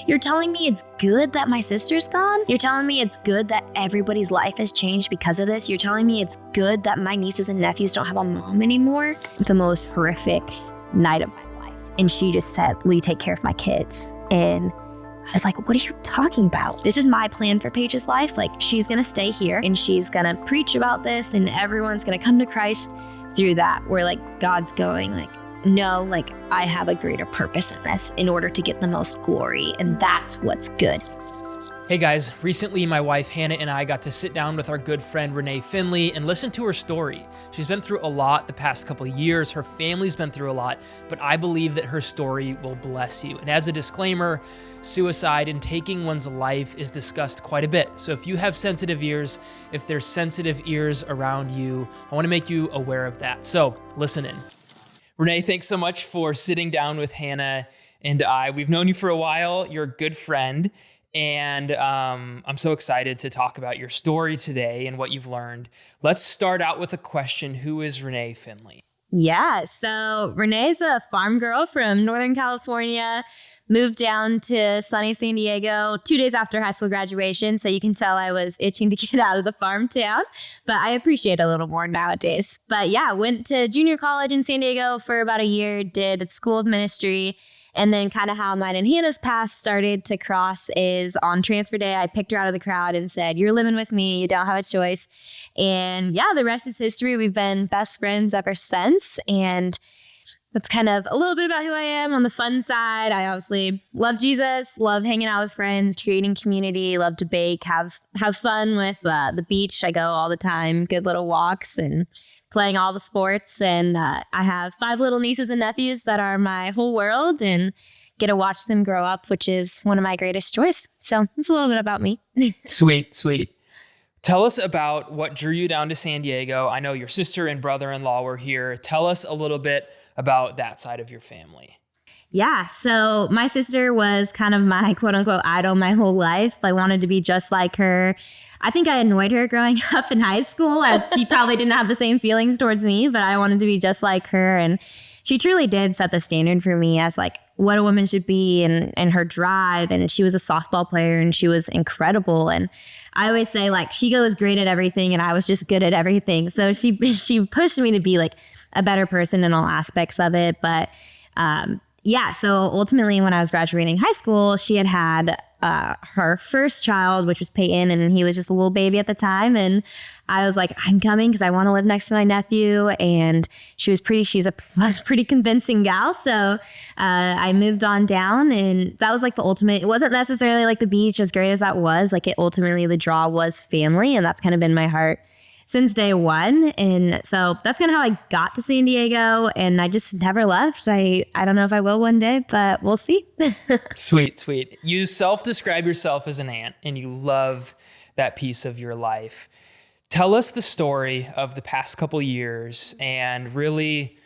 You're telling me it's good that my sister's gone? You're telling me it's good that everybody's life has changed because of this? You're telling me it's good that my nieces and nephews don't have a mom anymore? The most horrific night of my life. And she just said, will you take care of my kids? And I was like, what are you talking about? This is my plan for Paige's life. Like, she's gonna stay here and she's gonna preach about this and everyone's gonna come to Christ through that. Where like God's going like, no, like I have a greater purpose in this in order to get the most glory. And that's what's good. Hey guys, recently my wife Hannah and I got to sit down with our good friend Renee Finley and listen to her story. She's been through a lot the past couple of years, her family's been through a lot, but I believe that her story will bless you. And as a disclaimer, suicide and taking one's life is discussed quite a bit. So if you have sensitive ears, if there's sensitive ears around you, I want to make you aware of that. So listen in. Renee, thanks so much for sitting down with Hannah and I. We've known you for a while, you're a good friend. And I'm so excited to talk about your story today and what you've learned. Let's start out with a question. Who is Renee Finley? Yeah, so Renee's a farm girl from Northern California, moved down to sunny San Diego 2 days after high school graduation. So you can tell I was itching to get out of the farm town, but I appreciate it a little more nowadays. But yeah, went to junior college in San Diego for about a year, did School of Ministry. And then kind of how mine and Hannah's path started to cross is on transfer day, I picked her out of the crowd and said, you're living with me. You don't have a choice. And yeah, the rest is history. We've been best friends ever since. And that's kind of a little bit about who I am. On the fun side, I obviously love Jesus, love hanging out with friends, creating community, love to bake, have fun with the beach. I go all the time, good little walks and playing all the sports. And I have 5 little nieces and nephews that are my whole world and get to watch them grow up, which is one of my greatest joys. So it's a little bit about me. Sweet. Tell us about what drew you down to San Diego. I know your sister and brother-in-law were here. Tell us a little bit about that side of your family. Yeah, so my sister was kind of my quote unquote idol my whole life. I wanted to be just like her. I think I annoyed her growing up in high school, as she probably didn't have the same feelings towards me, but I wanted to be just like her. And she truly did set the standard for me as like what a woman should be and her drive. And she was a softball player and she was incredible. And I always say like she was great at everything and I was just good at everything. So she pushed me to be like a better person in all aspects of it. But yeah, so ultimately when I was graduating high school, she had her first child, which was Peyton, and he was just a little baby at the time. And I was like, I'm coming because I want to live next to my nephew. And she's a pretty convincing gal. So I moved on down, and that was like the ultimate. It wasn't necessarily like the beach, as great as that was. Like, it ultimately, the draw was family, and that's kind of been my heart since day one. And so that's kind of how I got to San Diego, and I just never left. I don't know if I will one day, but we'll see. Sweet. You self-describe yourself as an aunt, and you love that piece of your life. Tell us the story of the past couple years, and really,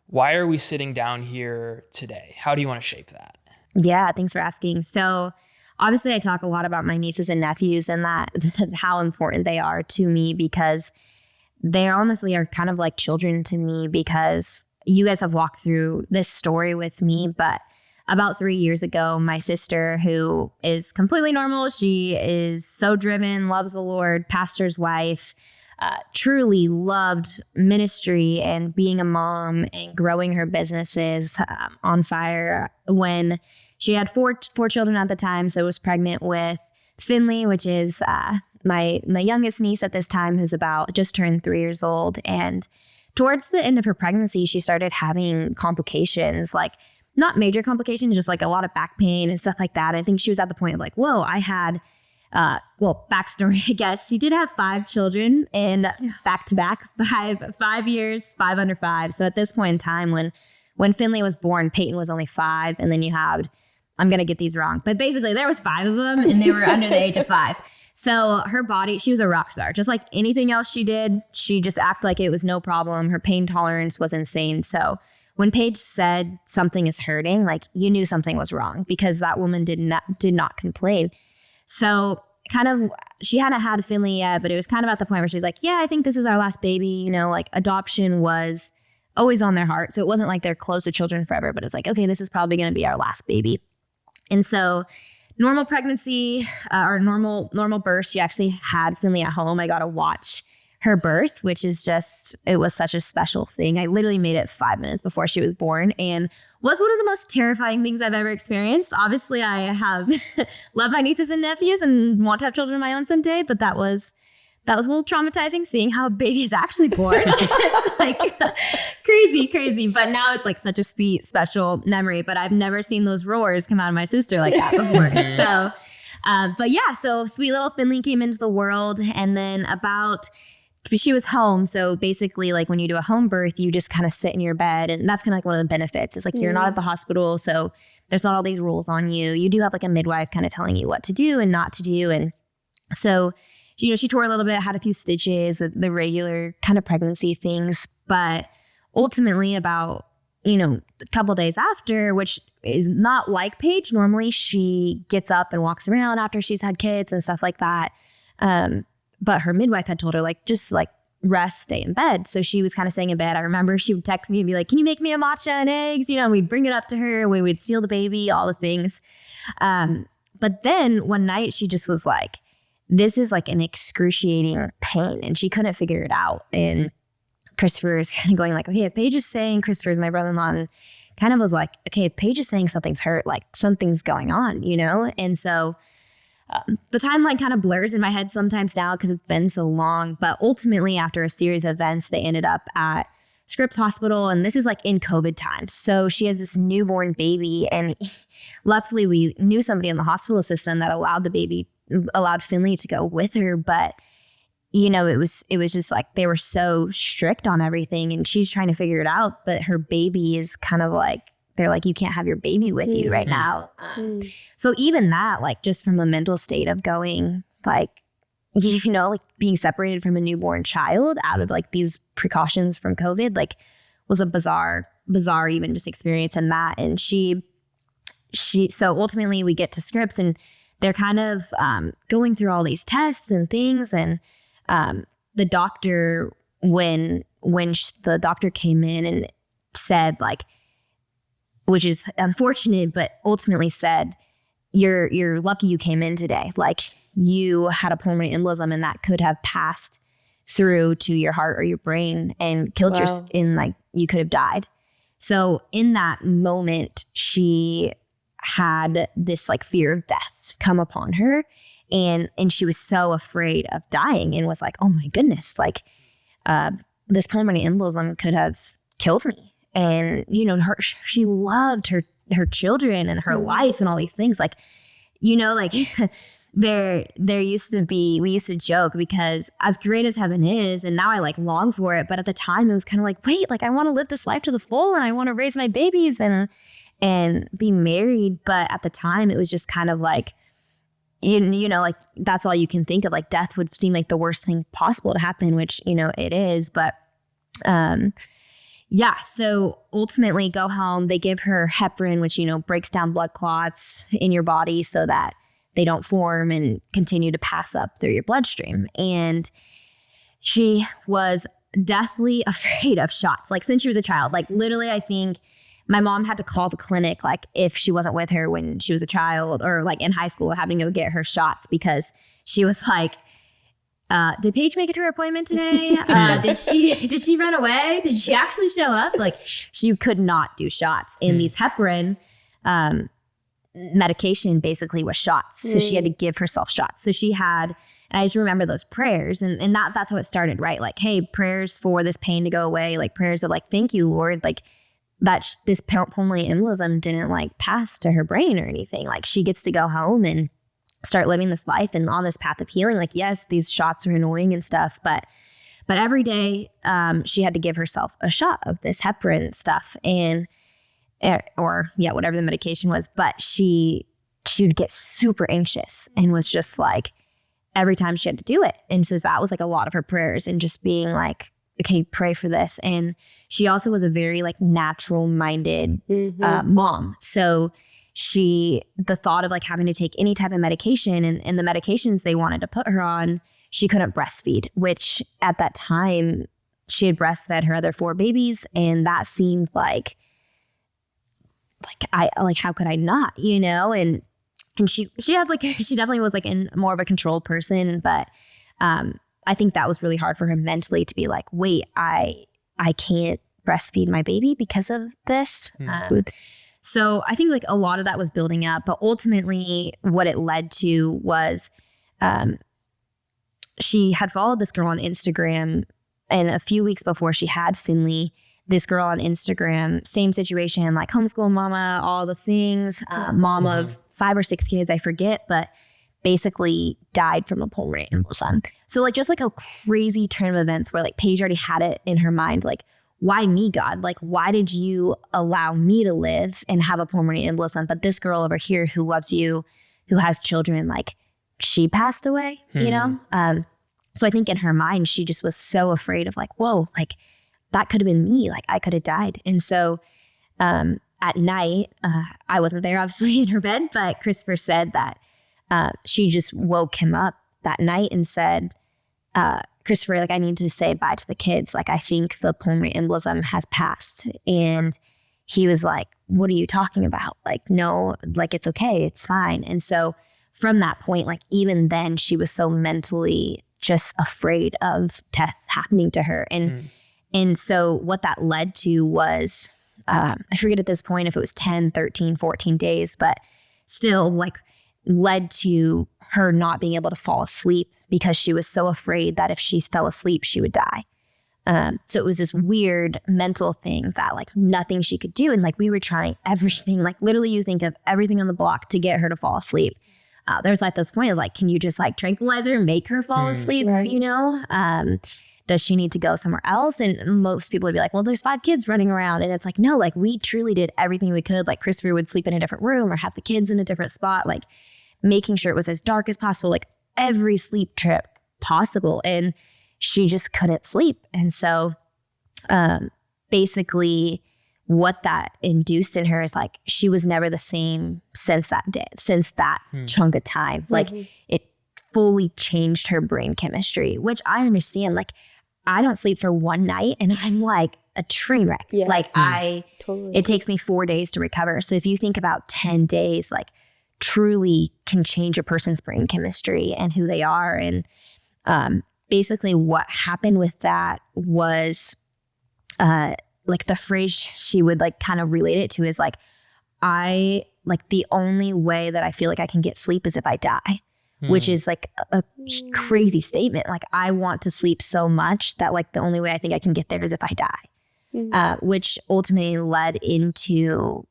why are we sitting down here today? How do you want to shape that? Yeah, thanks for asking. So obviously, I talk a lot about my nieces and nephews and how important they are to me, because they honestly are kind of like children to me, because you guys have walked through this story with me. But about 3 years ago, my sister, who is completely normal, she is so driven, loves the Lord, pastor's wife, truly loved ministry and being a mom and growing her businesses on fire. When she had four children at the time, so was pregnant with Finley, which is my youngest niece at this time, who's about just turned 3 years old. And towards the end of her pregnancy, she started having complications, like not major complications, just like a lot of back pain and stuff like that. I think she was at the point of like, whoa, I had, backstory, I guess. She did have 5 children in back to back, 5 years, 5 under 5. So at this point in time, when Finley was born, Peyton was only 5. And then you had, I'm going to get these wrong, but basically there was 5 of them and they were under the age of 5. So her body, she was a rock star. Just like anything else she did, she just acted like it was no problem. Her pain tolerance was insane. So when Paige said something is hurting, like, you knew something was wrong, because that woman did not complain. So kind of, she hadn't had Finley yet, but it was kind of at the point where she's like, yeah, I think this is our last baby. You know, like, adoption was always on their heart. So it wasn't like they're close to children forever, but it's like, okay, this is probably going to be our last baby. And so normal pregnancy or normal birth. She actually had Finley at home. I got to watch her birth, which is just, it was such a special thing. I literally made it 5 minutes before she was born and was one of the most terrifying things I've ever experienced. Obviously, I have love my nieces and nephews and want to have children of my own someday, but that was a little traumatizing seeing how a baby is actually born. It's like crazy. But now it's like such a sweet, special memory. But I've never seen those roars come out of my sister like that before. So sweet little Finley came into the world, and then she was home. So basically, like when you do a home birth, you just kind of sit in your bed, and that's kind of like one of the benefits. It's like you're not at the hospital, so there's not all these rules on you. You do have like a midwife kind of telling you what to do and not to do, and so she tore a little bit, had a few stitches, the regular kind of pregnancy things. But ultimately about, a couple days after, which is not like Paige. Normally she gets up and walks around after she's had kids and stuff like that. But her midwife had told her, like, just like rest, stay in bed. So she was kind of staying in bed. I remember she would text me and be like, can you make me a matcha and eggs? We'd bring it up to her. We would seal the baby, all the things. But then one night she just was like, this is like an excruciating pain, and she couldn't figure it out. And Christopher is kind of going like, okay, if Paige is saying, Christopher's my brother-in-law, and kind of was like, okay, if Paige is saying something's hurt, like something's going on, And so the timeline kind of blurs in my head sometimes now because it's been so long. But ultimately, after a series of events, they ended up at Scripps Hospital, and this is like in COVID times. So she has this newborn baby, and luckily we knew somebody in the hospital system that allowed Finley to go with her. But it was just like they were so strict on everything, and she's trying to figure it out, but her baby is kind of like, they're like, you can't have your baby with you right now. So even that, like, just from a mental state of going like, like being separated from a newborn child out of like these precautions from COVID, like was a bizarre even just experience in that. And so ultimately we get to Scripps, and they're kind of going through all these tests and things. And the doctor, when the doctor came in and said, like, which is unfortunate, but ultimately said, you're lucky you came in today. Like, you had a pulmonary embolism, and that could have passed through to your heart or your brain and killed you could have died. So in that moment, she had this like fear of death come upon her, and she was so afraid of dying, and was like, oh my goodness, like this pulmonary embolism could have killed me. And she loved her children and her life and all these things, like like we used to joke, because as great as heaven is, and now I like long for it, but at the time it was kind of like, wait, like I want to live this life to the full, and I want to raise my babies and be married. But at the time it was just kind of like, like that's all you can think of. Like death would seem like the worst thing possible to happen, which, it is. But, so ultimately go home, they give her heparin, which, breaks down blood clots in your body so that they don't form and continue to pass up through your bloodstream. And she was deathly afraid of shots. Like since she was a child, like literally, I think my mom had to call the clinic, like if she wasn't with her when she was a child, or like in high school, having to go get her shots, because she was like, did Paige make it to her appointment today? Did she run away? Did she actually show up? Like she could not do shots. And these heparin medication basically was shots. So she had to give herself shots. So she had, and I just remember those prayers, and that's how it started, right? Like, hey, prayers for this pain to go away, like prayers of like, thank you, Lord, like that this pulmonary embolism didn't like pass to her brain or anything. Like she gets to go home and start living this life and on this path of healing. Like, yes, these shots are annoying and stuff, but every day she had to give herself a shot of this heparin stuff, and whatever the medication was. But she would get super anxious and was just like, every time she had to do it. And so that was like a lot of her prayers, and just being like, okay, pray for this. And she also was a very like natural minded mom. So the thought of like having to take any type of medication, and the medications they wanted to put her on, she couldn't breastfeed, which at that time she had breastfed her other 4 babies. And that seemed like how could I not, and And she had like, she definitely was like in more of a controlled person, but I think that was really hard for her mentally to be like, wait, I can't breastfeed my baby because of this. So I think like a lot of that was building up, but ultimately what it led to was she had followed this girl on Instagram, and a few weeks before she had Finley, this girl on Instagram, same situation, like homeschool mama, all the things, mom of 5 or 6 kids, I forget, but basically died from a pulmonary embolism. So like just like a crazy turn of events where like Paige already had it in her mind, like, why me, God? Like, why did you allow me to live and have a pulmonary embolism? But this girl over here who loves you, who has children, like she passed away, you know? So I think in her mind, she just was so afraid of like, whoa, like that could have been me. Like I could have died. And so at night, I wasn't there obviously in her bed, but Christopher said that she just woke him up that night and said, Christopher, like I need to say bye to the kids. Like I think the pulmonary embolism has passed. And he was like, what are you talking about? Like, no, like it's okay. It's fine. And so from that point, like even then she was so mentally just afraid of death happening to her. And so what that led to was, I forget at this point if it was 10, 13, 14 days, but still like led to her not being able to fall asleep because she was so afraid that if she fell asleep, she would die. So it was this weird mental thing that like nothing she could do. And like we were trying everything, like literally you think of everything on the block to get her to fall asleep. There's like this point of like, can you just like tranquilize her and make her fall asleep, you know? Does she need to go somewhere else? And most people would be like, well, there's 5 kids running around. And it's like, no, like we truly did everything we could. Like Christopher would sleep in a different room or have the kids in a different spot, like making sure it was as dark as possible, like every sleep trip possible. And she just couldn't sleep. And so basically what that induced in her is like, she was never the same since that day, since that chunk of time. Like it fully changed her brain chemistry, which I understand. Like I don't sleep for one night and I'm like a train wreck. Like it takes me 4 days to recover. So if you think about 10 days, like truly can change a person's brain chemistry and who they are. And basically what happened with that was like the phrase she would like kind of relate it to is like, the only way that I feel like I can get sleep is if I die, which is like a crazy statement. Like I want to sleep so much that like the only way I think I can get there is if I die, which ultimately led into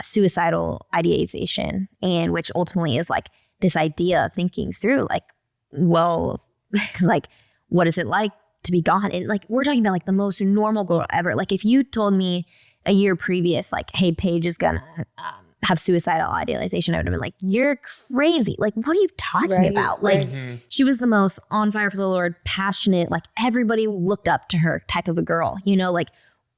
suicidal ideation, and which ultimately is like this idea of thinking through like, well, like what is it like to be gone? And like we're talking about like the most normal girl ever. Like if you told me a year previous, like, hey, Paige is gonna have suicidal idealization, I would have been like, you're crazy. Like, what are you talking about? Like she was the most on fire for the Lord, passionate, like everybody looked up to her type of a girl, you know, like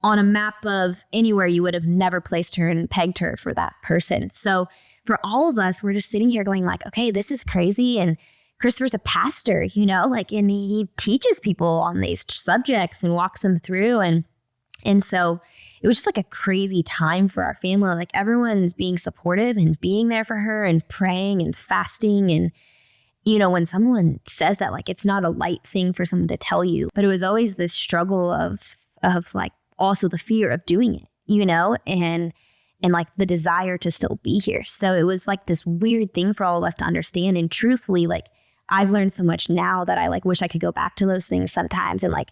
on a map of anywhere you would have never placed her and pegged her for that person. So for all of us, we're just sitting here going like, okay, this is crazy. And Christopher's a pastor, you know, like, and he teaches people on these subjects and walks them through. And so it was just like a crazy time for our family. Like everyone's being supportive and being there for her and praying and fasting. And, you know, when someone says that, like, it's not a light thing for someone to tell you, but it was always this struggle of like also the fear of doing it, you know, and like the desire to still be here. So it was like this weird thing for all of us to understand. And truthfully, like, I've learned so much now that I like wish I could go back to those things sometimes. And like,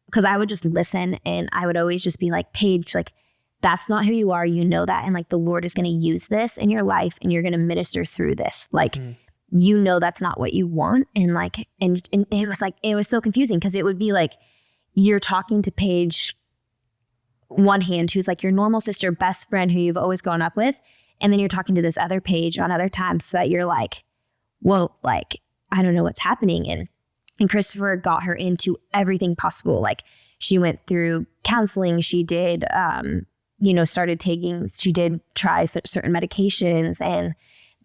because I would just listen and I would always just be like, Paige, like, that's not who you are. You know that. And like, the Lord is going to use this in your life and you're going to minister through this. Like, you know, that's not what you want. And like, and it was like, it was so confusing because it would be like, you're talking to Paige one hand, who's like your normal sister, best friend who you've always grown up with. And then you're talking to this other Paige on other times so that you're like, whoa, like, I don't know what's happening. And Christopher got her into everything possible. Like she went through counseling. She did, she did try certain medications and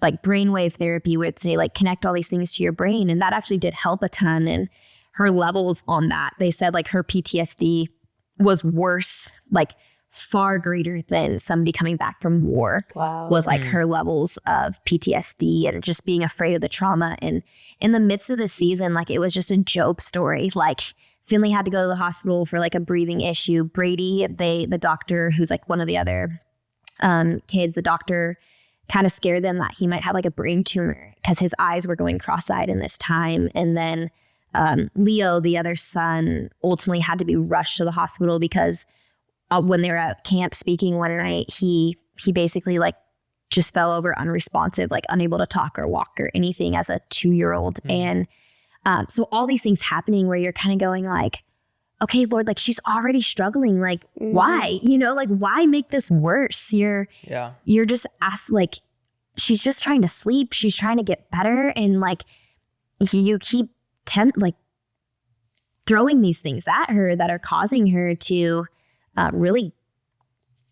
like brainwave therapy where they like connect all these things to your brain. And that actually did help a ton. And her levels on that, they said like her PTSD was worse, like far greater than somebody coming back from war. Wow. Was like her levels of PTSD and just being afraid of the trauma. And in the midst of the season, like it was just a Job story. Like Finley had to go to the hospital for like a breathing issue. Brady, the doctor who's like one of the other kids, the doctor kind of scared them that he might have like a brain tumor because his eyes were going cross-eyed in this time. And then Leo, the other son, ultimately had to be rushed to the hospital because when they were at camp speaking one night, he basically like just fell over unresponsive, like unable to talk or walk or anything as a 2-year-old. And so all these things happening where you're kind of going like, okay, Lord, like she's already struggling. Like why, like why make this worse? You're just asked, like, she's just trying to sleep. She's trying to get better. And like, you keep throwing these things at her that are causing her to really,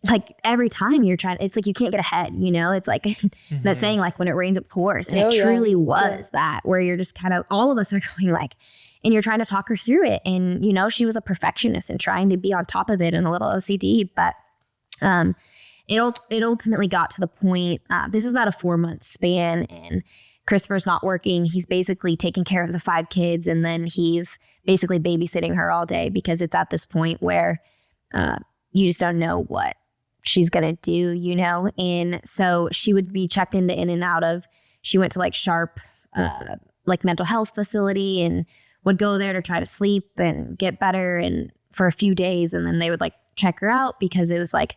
like every time you're trying, it's like you can't get ahead, it's like that saying, like when it rains it pours, and it truly was that, where you're just kind of, all of us are going like, and you're trying to talk her through it. And she was a perfectionist and trying to be on top of it and a little OCD, but it ultimately got to the point, this is about a 4-month span, and Christopher's not working. He's basically taking care of the 5 kids, and then he's basically babysitting her all day, because it's at this point where you just don't know what she's going to do, And so she would be checked in and out of, she went to like Sharp, like mental health facility, and would go there to try to sleep and get better, and for a few days. And then they would like check her out, because it was like,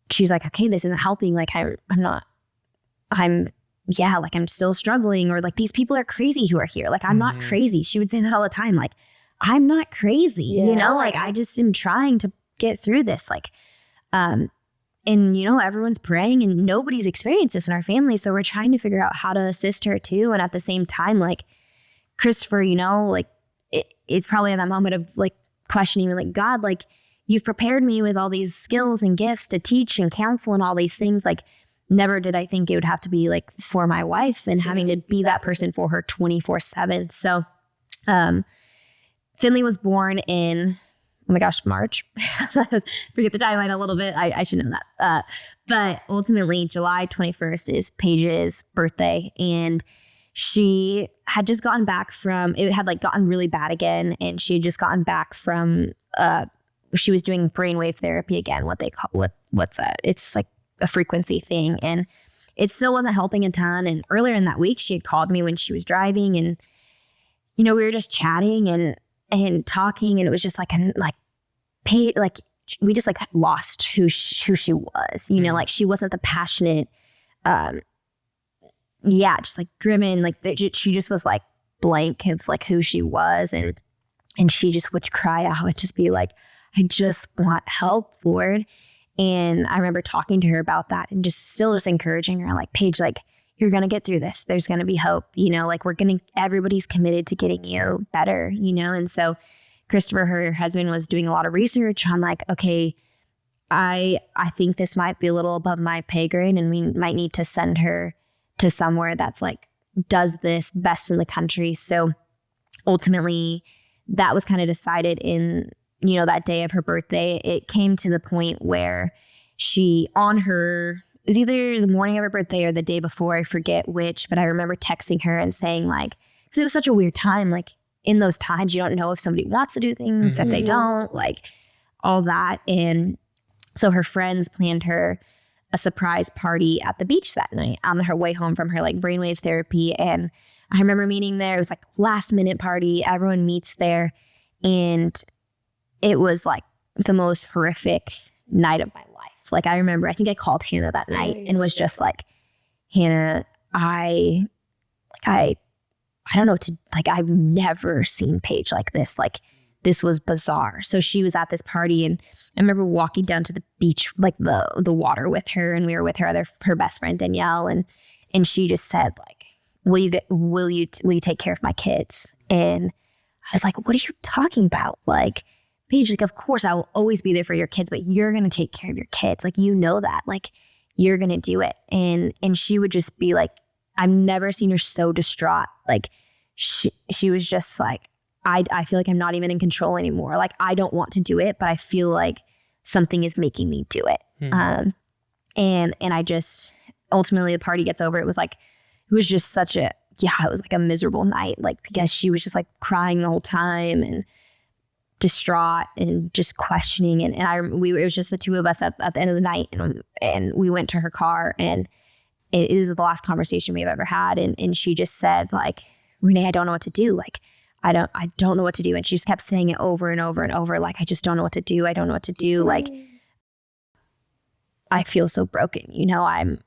she's like, okay, this isn't helping. Like I'm still struggling, or like these people are crazy who are here. Like I'm not crazy. She would say that all the time. Like, I'm not crazy, like I just am trying to get through this. Like, and everyone's praying, and nobody's experienced this in our family. So we're trying to figure out how to assist her too. And at the same time, like Christopher, like it's probably in that moment of like questioning, like, God, like you've prepared me with all these skills and gifts to teach and counsel and all these things. Like, never did I think it would have to be like for my wife and having to be that person for her 24/7. So, Finley was born in, oh my gosh, March. Forget the timeline a little bit. I should know that. But ultimately, July 21st is Paige's birthday. And she had just gotten back from, it had like gotten really bad again. And she had just gotten back from, she was doing brainwave therapy again, what's that? It's like a frequency thing. And it still wasn't helping a ton. And earlier in that week, she had called me when she was driving, and, we were just chatting and talking, and it was just like we just like lost who she was, like she wasn't the passionate, just like Grimmin, like she just was like blank of like who she was. And she just would cry out and just be like, I just want help, Lord. And I remember talking to her about that and just encouraging her, like, Paige, like, you're going to get through this. There's going to be hope, like everybody's committed to getting you better, And so Christopher, her husband, was doing a lot of research on like, okay, I think this might be a little above my pay grade, and we might need to send her to somewhere that's like, does this best in the country. So ultimately that was kind of decided in, that day of her birthday. It came to the point where it was either the morning of her birthday or the day before, I forget which, but I remember texting her and saying like, because it was such a weird time, like in those times, you don't know if somebody wants to do things, if they don't, like all that. And so her friends planned her a surprise party at the beach that night on her way home from her like brainwave therapy. And I remember meeting there. It was like last minute party. Everyone meets there. And it was like the most horrific night of my life. Like I remember, I think I called Hannah that night and was just like, Hannah, I don't know I've never seen Paige like this. Like this was bizarre. So she was at this party, and I remember walking down to the beach, like the water with her, and we were with her best friend Danielle, and she just said like, will you take care of my kids? And I was like, what are you talking about? Like, Paige, like, of course I will always be there for your kids, but you're going to take care of your kids. Like, that, like, you're going to do it. And she would just be like, I've never seen her so distraught. Like she was just like, I feel like I'm not even in control anymore. Like, I don't want to do it, but I feel like something is making me do it. And I just, ultimately the party gets over. It was just such a, it was like a miserable night, like, because she was just like crying the whole time and distraught and just questioning. And it was just the two of us at the end of the night, and we went to her car, and it was the last conversation we've ever had. And she just said, like, Renee, I don't know what to do. Like, I don't know what to do. And she just kept saying it over and over and over. Like, I just don't know what to do. I don't know what to do. Like, I feel so broken. You know, I'm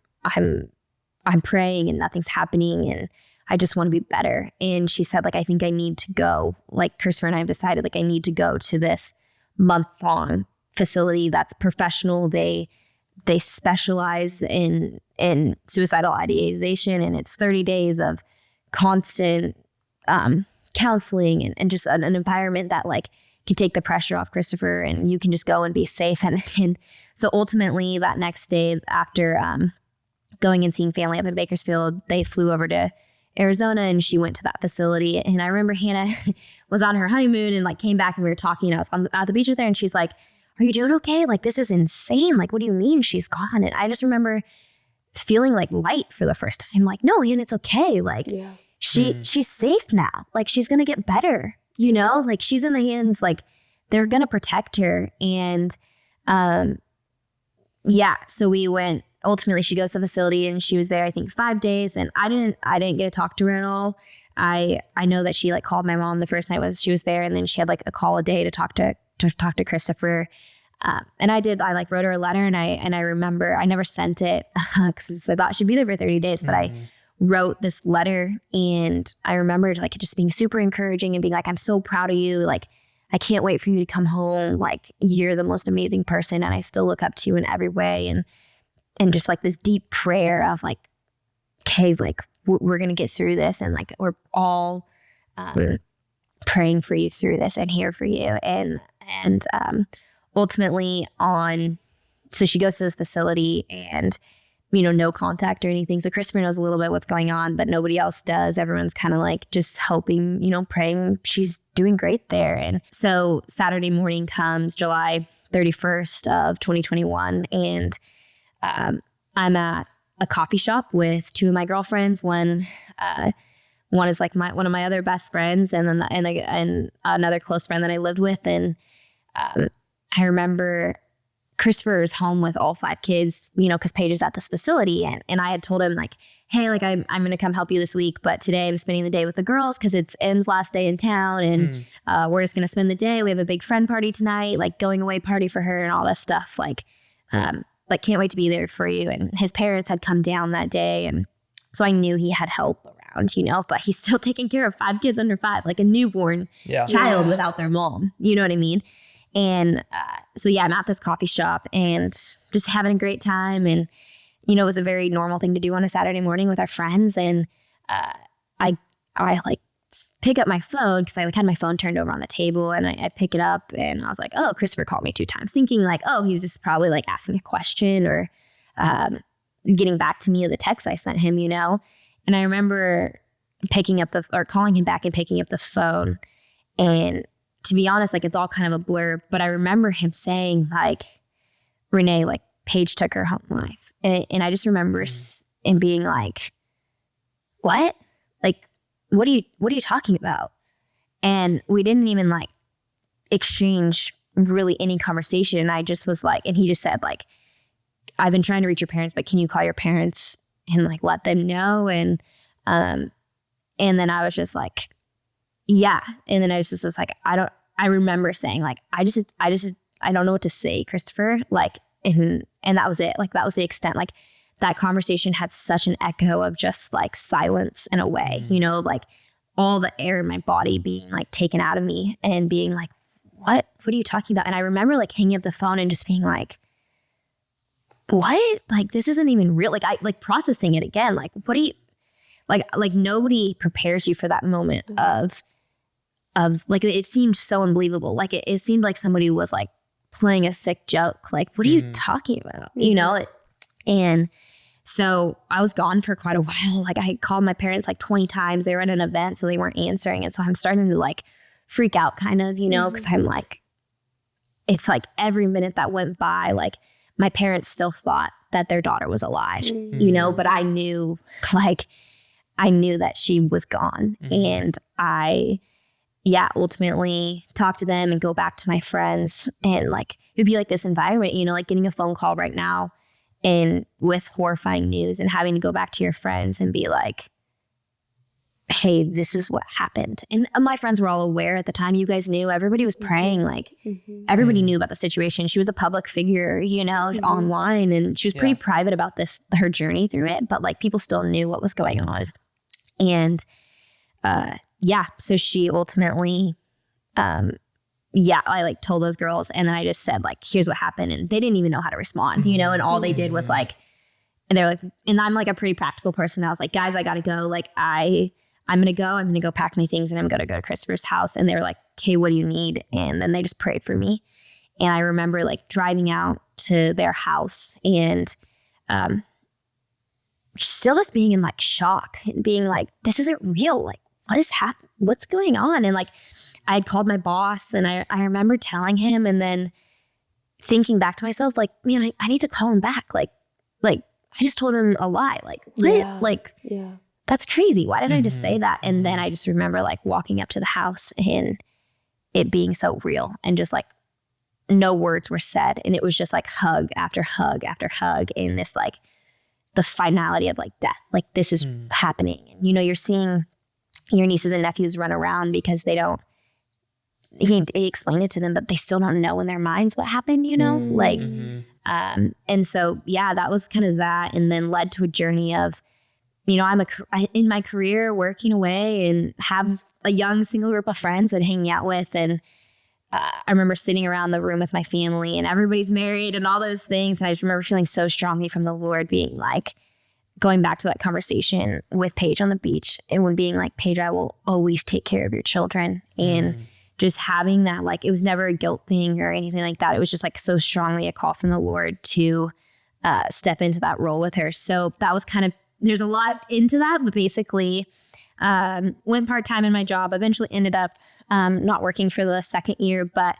praying and nothing's happening, and I just want to be better. And she said, like, I think I need to go. Like, Christopher and I have decided, like, I need to go to this month-long facility that's professional. They specialize in suicidal ideation, and it's 30 days of constant counseling and just an environment that, like, can take the pressure off Christopher, and you can just go and be safe. And so ultimately that next day, after going and seeing family up in Bakersfield, they flew over to Arizona, and she went to that facility. And I remember Hannah was on her honeymoon and, like, came back, and we were talking, and I was at the beach with her, and she's like, are you doing okay? Like, this is insane. Like, what do you mean she's gone? And I just remember feeling like light for the first time. Like, no, Hannah, it's okay. Like, she's safe now. Like, she's going to get better, you know, like, she's in the hands, like, they're going to protect her. And, so we went, ultimately she goes to the facility, and she was there, I think 5 days. And I didn't get to talk to her at all. I know that she, like, called my mom the first night she was there. And then she had, like, a call a day to talk to Christopher. And I wrote her a letter, and I remember I never sent it because I thought she'd be there for 30 days, but I wrote this letter, and I remembered, like, just being super encouraging and being like, I'm so proud of you. Like, I can't wait for you to come home. Like, you're the most amazing person, and I still look up to you in every way. And just, like, this deep prayer of, like, okay, like, we're going to get through this. And, like, we're all praying for you through this and here for you. And ultimately so she goes to this facility, and, you know, no contact or anything. So Christopher knows a little bit what's going on, but nobody else does. Everyone's kind of, like, just hoping, you know, praying she's doing great there. And so Saturday morning comes, July 31st of 2021. And I'm at a coffee shop with two of my girlfriends. One is, like, one of my other best friends, and then and another close friend that I lived with. And I remember Christopher is home with all 5 kids, you know, because Paige is at this facility. And I had told him, like, hey, like, I'm going to come help you this week, but today I'm spending the day with the girls because it's M's last day in town. And we're just going to spend the day. We have a big friend party tonight, like, going away party for her and all this stuff. Like, can't wait to be there for you. And his parents had come down that day. And so I knew he had help around, you know, but he's still taking care of 5 kids under 5, like a newborn child without their mom. You know what I mean? And so, I'm at this coffee shop and just having a great time. And, you know, it was a very normal thing to do on a Saturday morning with our friends. And I like pick up my phone because I, like, had my phone turned over on the table, and I pick it up, and I was like, oh, Christopher called me 2 times, thinking, like, oh, he's just probably, like, asking a question or getting back to me of the text I sent him, you know. And I remember calling him back and picking up the phone. And to be honest, like, it's all kind of a blur, but I remember him saying, like, Renee, like, Paige took her home life. And I just remember him being like, what? Like, what are you talking about? And we didn't even, like, exchange really any conversation. I just was like, and he just said, like, I've been trying to reach your parents, but can you call your parents and, like, let them know? And then I was just like, yeah. And then I was just like, I remember saying, like, I don't know what to say, Christopher. Like, and that was it. Like, that was the extent. Like, that conversation had such an echo of just, like, silence in a way, you know, like, all the air in my body being, like, taken out of me and being like, what are you talking about? And I remember, like, hanging up the phone and just being like, what? Like, this isn't even real. Like, I, like, processing it again. Like, what do you, like nobody prepares you for that moment of like, it seemed so unbelievable. Like, it seemed like somebody was, like, playing a sick joke. Like, what are you talking about? You know? And so I was gone for quite a while. Like, I called my parents like 20 times. They were at an event, so they weren't answering. And so I'm starting to, like, freak out kind of, you know, because I'm like, it's like every minute that went by, like my parents still thought that their daughter was alive, you know, but I knew that she was gone. And I ultimately talk to them and go back to my friends, and like it'd be like this environment, you know, like getting a phone call right now and with horrifying news and having to go back to your friends and be like, hey, this is what happened. And my friends were all aware at the time. You guys knew, everybody was praying, like everybody knew about the situation. She was a public figure, you know, online, and she was pretty private about her journey through it, but like people still knew what was going on. And so she ultimately, I like told those girls, and then I just said like, here's what happened. And they didn't even know how to respond, you know, and all they did was like, and they're like, and I'm like a pretty practical person. I was like, guys, I got to go. Like I'm going to go pack my things, and I'm going to go to Christopher's house. And they were like, okay, what do you need? And then they just prayed for me. And I remember like driving out to their house and, still just being in like shock and being like, this isn't real. Like, what is happening? What's going on? And like, I had called my boss, and I remember telling him, and then thinking back to myself, like, man, I need to call him back. Like I just told him a lie. Like, what? That's crazy. Why did I just say that? And then I just remember like walking up to the house and it being so real, and just like no words were said. And it was just like hug after hug after hug. And this like the finality of like death, like this is happening. And, you know, you're seeing your nieces and nephews run around because he explained it to them, but they still don't know in their minds what happened, you know, and so, that was kind of that. And then led to a journey of, you know, I'm in my career working away and have a young single group of friends that hanging out with. And I remember sitting around the room with my family, and everybody's married and all those things. And I just remember feeling so strongly from the Lord, being like, going back to that conversation with Paige on the beach, and when being like, Paige, I will always take care of your children. And just having that, like, it was never a guilt thing or anything like that. It was just like so strongly a call from the Lord to step into that role with her. So that was kind of, there's a lot into that, but basically went part-time in my job, eventually ended up not working for the second year, but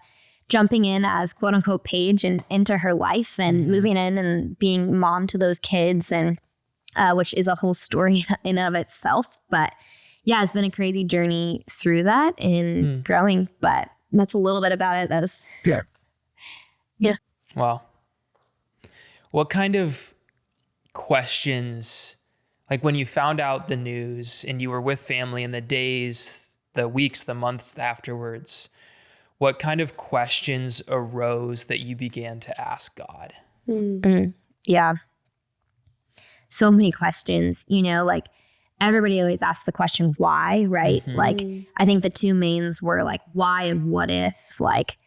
jumping in as quote unquote Paige and into her life, and moving in and being mom to those kids, and which is a whole story in and of itself. But it's been a crazy journey through that and growing, but that's a little bit about it. That was, Wow. What kind of questions, like when you found out the news and you were with family in the days, the weeks, the months afterwards, what kind of questions arose that you began to ask God? Yeah. So many questions, you know, like everybody always asks the question, why, right? Like, I think the two mains were like, why and what if? Like,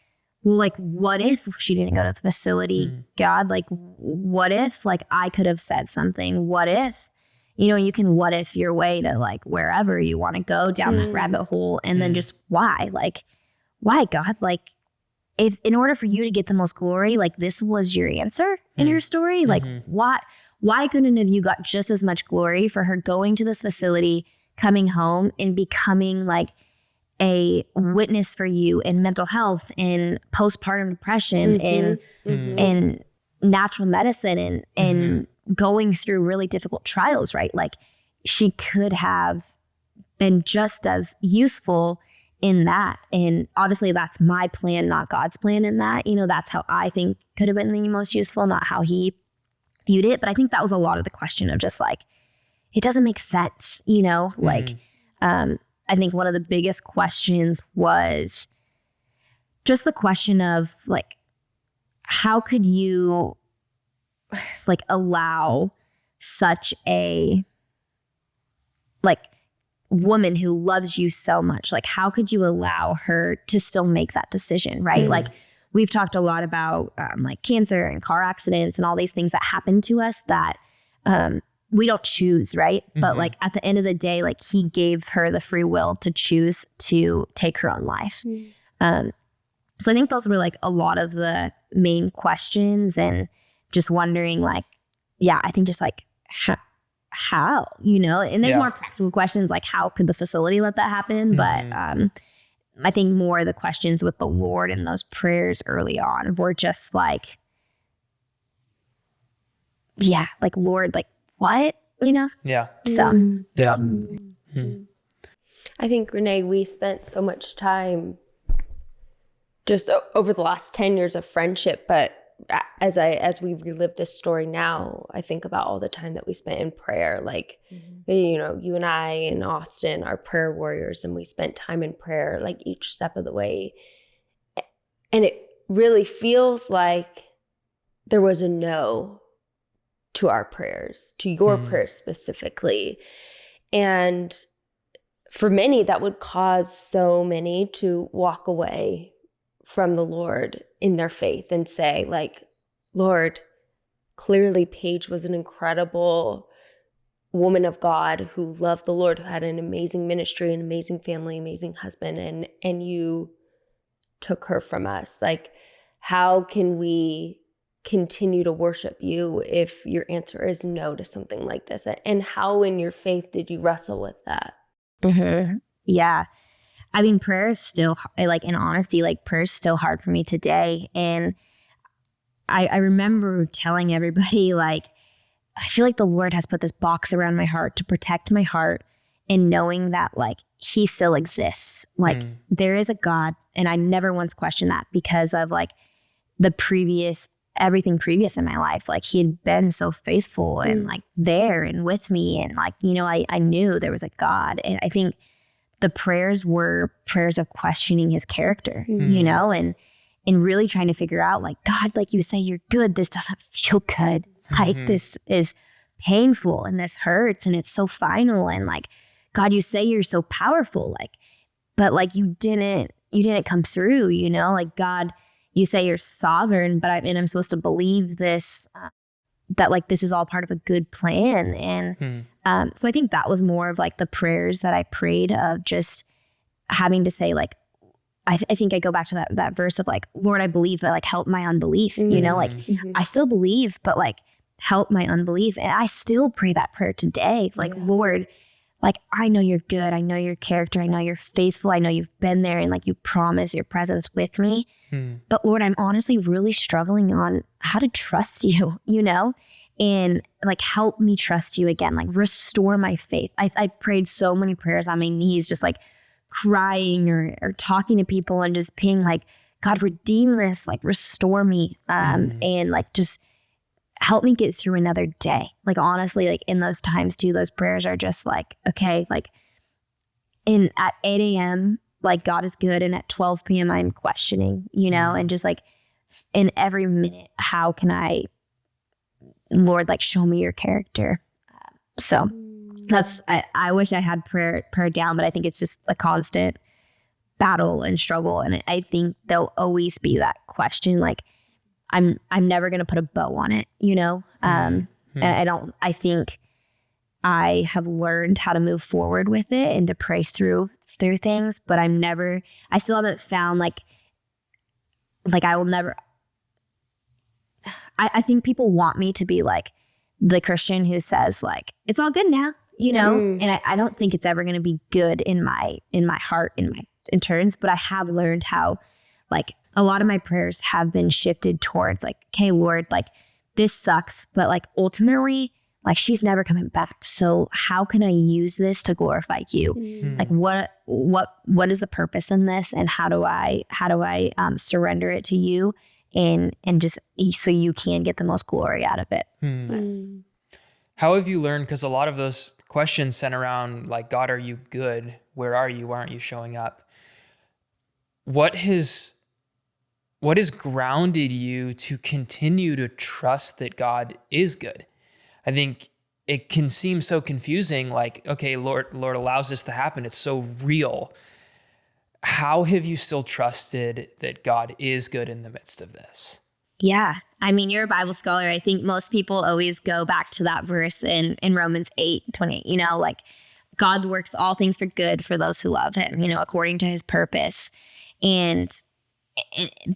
well, like, what if she didn't go to the facility? God, like, what if, like, I could have said something? What if, you know, you can what if your way to like wherever you want to go down that rabbit hole. And then just why, like, why, God? Like, if in order for you to get the most glory, like this was your answer in your story, like why couldn't have you got just as much glory for her going to this facility, coming home and becoming like a witness for you in mental health and postpartum depression and natural medicine and going through really difficult trials, right? Like she could have been just as useful in that. And obviously that's my plan, not God's plan in that. You know, that's how I think could have been the most useful, not how he viewed it. But I think that was a lot of the question of just like, it doesn't make sense, you know, like, I think one of the biggest questions was just the question of like, how could you like allow such a like woman who loves you so much, like how could you allow her to still make that decision, right? Like we've talked a lot about like cancer and car accidents and all these things that happen to us that we don't choose, right? But like at the end of the day, like he gave her the free will to choose to take her own life. So I think those were like a lot of the main questions, and just wondering like, I think just like how, you know, and there's more practical questions like how could the facility let that happen? But I think more of the questions with the Lord and those prayers early on were just like, yeah, like, Lord, like, what? Yeah. So, Yeah. I think, Renee, we spent so much time just over the last 10 years of friendship, but as we relive this story now, I think about all the time that we spent in prayer. Like, you and I and Austin are prayer warriors, and we spent time in prayer like each step of the way. And it really feels like there was a no to our prayers, to your prayers specifically. And for many, that would cause so many to walk away from the Lord in their faith and say, like, Lord, clearly Paige was an incredible woman of God who loved the Lord, who had an amazing ministry, an amazing family, amazing husband, and you took her from us. Like, how can we continue to worship you if your answer is no to something like this? And how in your faith did you wrestle with that? Yeah. I mean, prayer is still, like, in honesty, like, prayer is still hard for me today. And I remember telling everybody, like, I feel like the Lord has put this box around my heart to protect my heart, and knowing that, like, he still exists. Like, there is a God, and I never once questioned that because of, like, everything previous in my life. Like, he had been so faithful and, like, there and with me. And, like, I knew there was a God. And I think the prayers were prayers of questioning his character, and really trying to figure out, like, God, like, you say you're good. This doesn't feel good. Like, this is painful and this hurts and it's so final. And, like, God, you say you're so powerful, like, but, like, you didn't come through, like, God, you say you're sovereign, but I'm supposed to believe this, that, like, this is all part of a good plan. And so I think that was more of, like, the prayers that I prayed of just having to say, like, I think I go back to that verse of, like, Lord, I believe, but, like, help my unbelief, like, I still believe, but, like, help my unbelief. And I still pray that prayer today. Like, Lord, like, I know you're good. I know your character. I know you're faithful. I know you've been there, and, like, you promise your presence with me. But, Lord, I'm honestly really struggling on how to trust you, and, like, help me trust you again, like, restore my faith. I prayed so many prayers on my knees, just, like, crying or talking to people and just being like, God, redeem this, like, restore me. And, like, just help me get through another day. Like, honestly, like, in those times too, those prayers are just like, okay, like, at 8 a.m., like, God is good. And at 12 p.m., I'm questioning, and just, like, in every minute, how can I, Lord, like, show me your character. So that's, I wish I had prayer down, but I think it's just a constant battle and struggle. And I think there'll always be that question. Like, I'm never going to put a bow on it, and I think I have learned how to move forward with it and to pray through things, but I still haven't found, like I will never, I think people want me to be like the Christian who says, like, it's all good now, and I don't think it's ever going to be good in my heart, in turns, but I have learned how, like, a lot of my prayers have been shifted towards, like, okay, Lord, like, this sucks, but, like, ultimately, like, she's never coming back. So how can I use this to glorify you? Like, what is the purpose in this? And how do I surrender it to you and just so you can get the most glory out of it? How have you learned? Because a lot of those questions center around, like, God, are you good? Where are you? Why aren't you showing up? What has grounded you to continue to trust that God is good? I think it can seem so confusing, like, okay, Lord allows this to happen. It's so real. How have you still trusted that God is good in the midst of this? Yeah. I mean, you're a Bible scholar. I think most people always go back to that verse in Romans 8:28, like, God works all things for good for those who love him, according to his purpose. And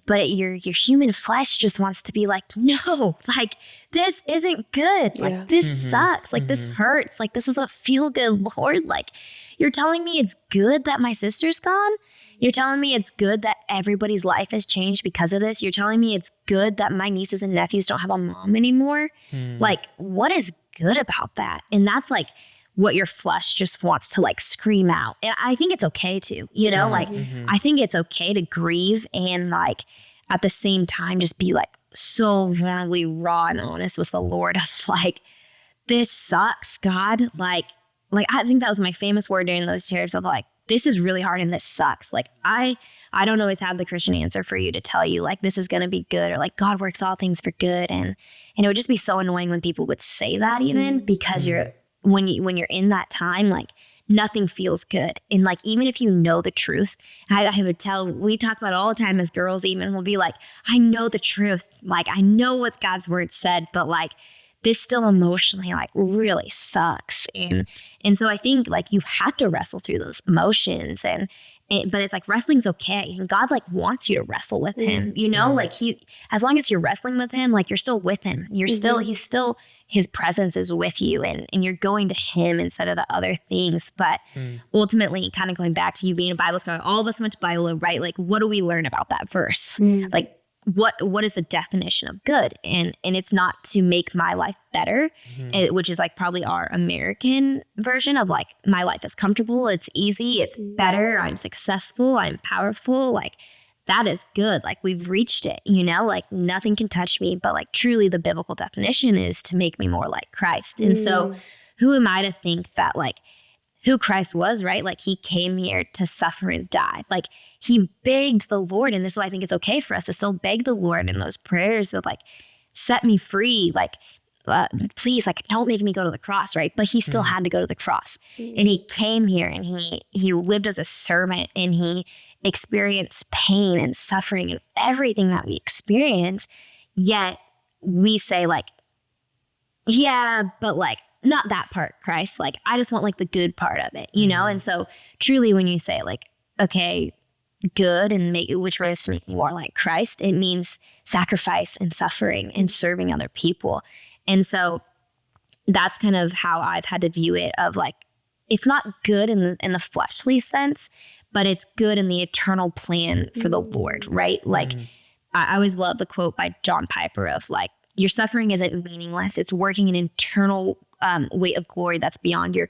but your human flesh just wants to be like, no, like this isn't good. Like this sucks. Like this hurts. Like this doesn't feel good, Lord. Like you're telling me it's good that my sister's gone. You're telling me it's good that everybody's life has changed because of this. You're telling me it's good that my nieces and nephews don't have a mom anymore. Like what is good about that? And that's like what your flesh just wants to like scream out. And I think it's okay to, you know, like I think it's okay to grieve and like at the same time just be like so vulnerably raw and honest with the Lord. It's like, this sucks, God. Like I think that was my famous word during those tears of like, this is really hard and this sucks. Like I don't always have the Christian answer for you to tell you like this is going to be good or like God works all things for good. And it would just be so annoying when people would say that even because when you're in that time, like nothing feels good. And like, even if you know the truth, I would tell, we talk about it all the time as girls, even we'll be like, I know the truth. Like, I know what God's word said, but like this still emotionally like really sucks. And so I think like you have to wrestle through those emotions but it's like wrestling's okay. And God like wants you to wrestle with him, you know, like as long as you're wrestling with him, like you're still with him. You're his presence is with you and you're going to him instead of the other things. But ultimately kind of going back to you being a Bible scholar, all of us went to Bible, right? Like, what do we learn about that verse? Like, what is the definition of good? And it's not to make my life better, which is like probably our American version of like, my life is comfortable, it's easy, it's better, I'm successful, I'm powerful. Like that is good. Like we've reached it, you know, like nothing can touch me, but like truly the biblical definition is to make me more like Christ. And so who am I to think that like who Christ was, right? Like he came here to suffer and die. Like he begged the Lord. And this is why I think it's okay for us to still beg the Lord in those prayers of like, set me free. Like, please, like, don't make me go to the cross, right? But he still had to go to the cross. And he came here and he lived as a servant and he experienced pain and suffering and everything that we experience. Yet we say like, yeah, but like, not that part, Christ. Like, I just want like the good part of it, you know? And so truly when you say like, okay, good and which ways to make me more like Christ, it means sacrifice and suffering and serving other people. And so that's kind of how I've had to view it of like, it's not good in the fleshly sense, but it's good in the eternal plan for the Lord, right? Like I always love the quote by John Piper of like, your suffering isn't meaningless. It's working an internal weight of glory that's beyond your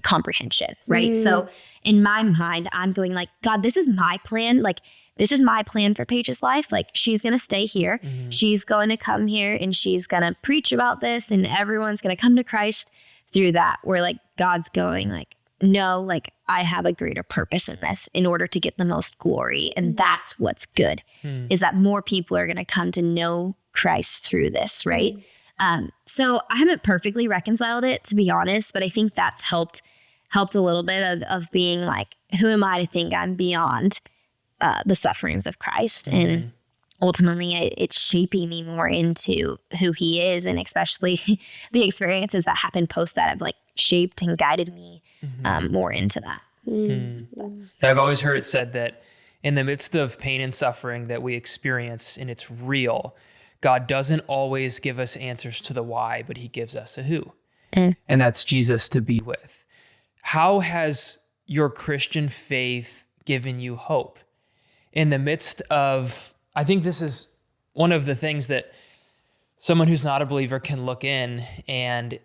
comprehension, right? So in my mind, I'm going like, God, this is my plan. Like, this is my plan for Paige's life. Like, she's going to stay here. She's going to come here and she's going to preach about this and everyone's going to come to Christ through that. Where like, God's going like, no, like I have a greater purpose in this in order to get the most glory. And that's what's good is that more people are going to come to know Christ through this, right? So I haven't perfectly reconciled it, to be honest, but I think that's helped a little bit of being like, who am I to think I'm beyond the sufferings of Christ? And ultimately it's shaping me more into who he is. And especially the experiences that happened post that have like shaped and guided me more into that. I've always heard it said that in the midst of pain and suffering that we experience, and it's real, God doesn't always give us answers to the why, but he gives us a who. And that's Jesus to be with. How has your Christian faith given you hope in the midst of, I think this is one of the things that someone who's not a believer can look in, and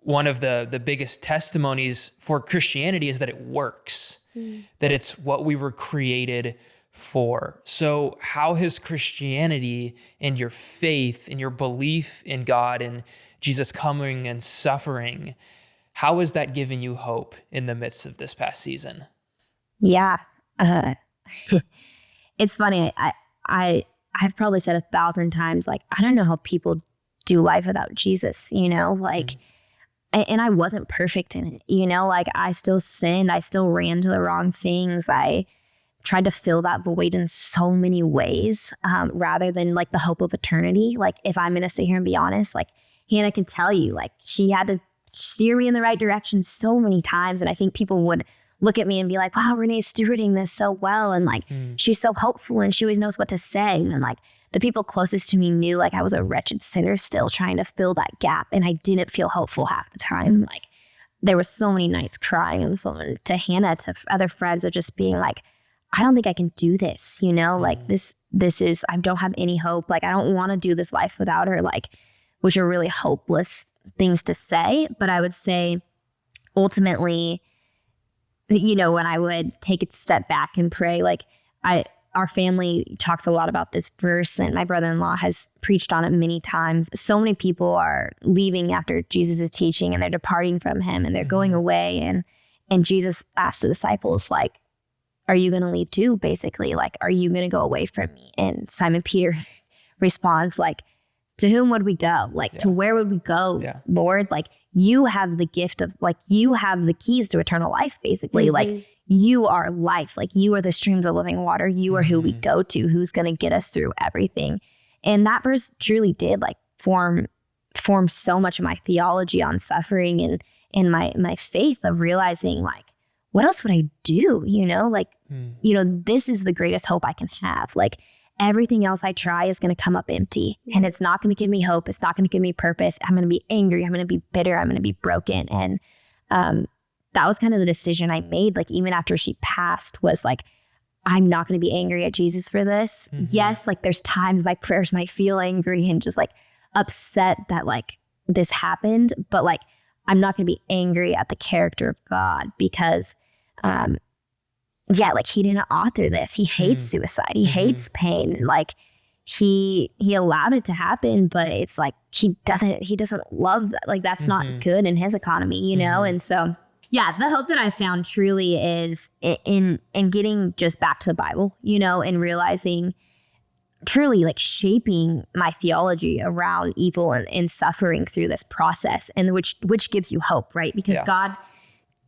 one of the biggest testimonies for Christianity is that it works, that it's what we were created for. So how has Christianity and your faith and your belief in God and Jesus coming and suffering, how has that given you hope in the midst of this past season? Yeah. It's funny. I've probably said 1,000 times, like, I don't know how people do life without Jesus, you know, like, and I wasn't perfect in it, you know, like I still sinned. I still ran to the wrong things. I tried to fill that void in so many ways, rather than like the hope of eternity. Like if I'm going to sit here and be honest, like Hannah can tell you, like she had to steer me in the right direction so many times. And I think people would look at me and be like, wow, Renee's stewarding this so well. And like, she's so hopeful and she always knows what to say. And like the people closest to me knew like I was a wretched sinner still trying to fill that gap. And I didn't feel hopeful half the time. Like there were so many nights crying on the phone to Hannah, to other friends, of just being like, I don't think I can do this, you know, like this is, I don't have any hope. Like, I don't want to do this life without her, like, which are really hopeless things to say. But I would say ultimately, you know, when I would take a step back and pray, like our family talks a lot about this verse, and my brother-in-law has preached on it many times. So many people are leaving after Jesus' teaching and they're departing from him and they're going away. And Jesus asked the disciples, like, are you going to leave too? Basically, like, are you going to go away from me? And Simon Peter responds like, to whom would we go? Like, to where would we go, Lord? Like, you have the gift of, like, you have the keys to eternal life, basically. Like, you are life. Like, you are the streams of living water. You are who we go to, who's going to get us through everything. And that verse truly did like form so much of my theology on suffering and my faith of realizing, like, what else would I do? You know, like, you know, this is the greatest hope I can have. Like, everything else I try is going to come up empty, and it's not going to give me hope. It's not going to give me purpose. I'm going to be angry. I'm going to be bitter. I'm going to be broken. And that was kind of the decision I made. Like, even after she passed, was like, I'm not going to be angry at Jesus for this. Yes, like there's times my prayers might feel angry and just like upset that like this happened, but like I'm not going to be angry at the character of God, because like he didn't author this. He hates suicide. He hates pain. Like he allowed it to happen, but it's like he doesn't love that. Like that's not good in his economy, you know? And so, yeah, the hope that I found truly is in getting just back to the Bible, you know, and realizing truly like shaping my theology around evil and suffering through this process, and which gives you hope, right? Because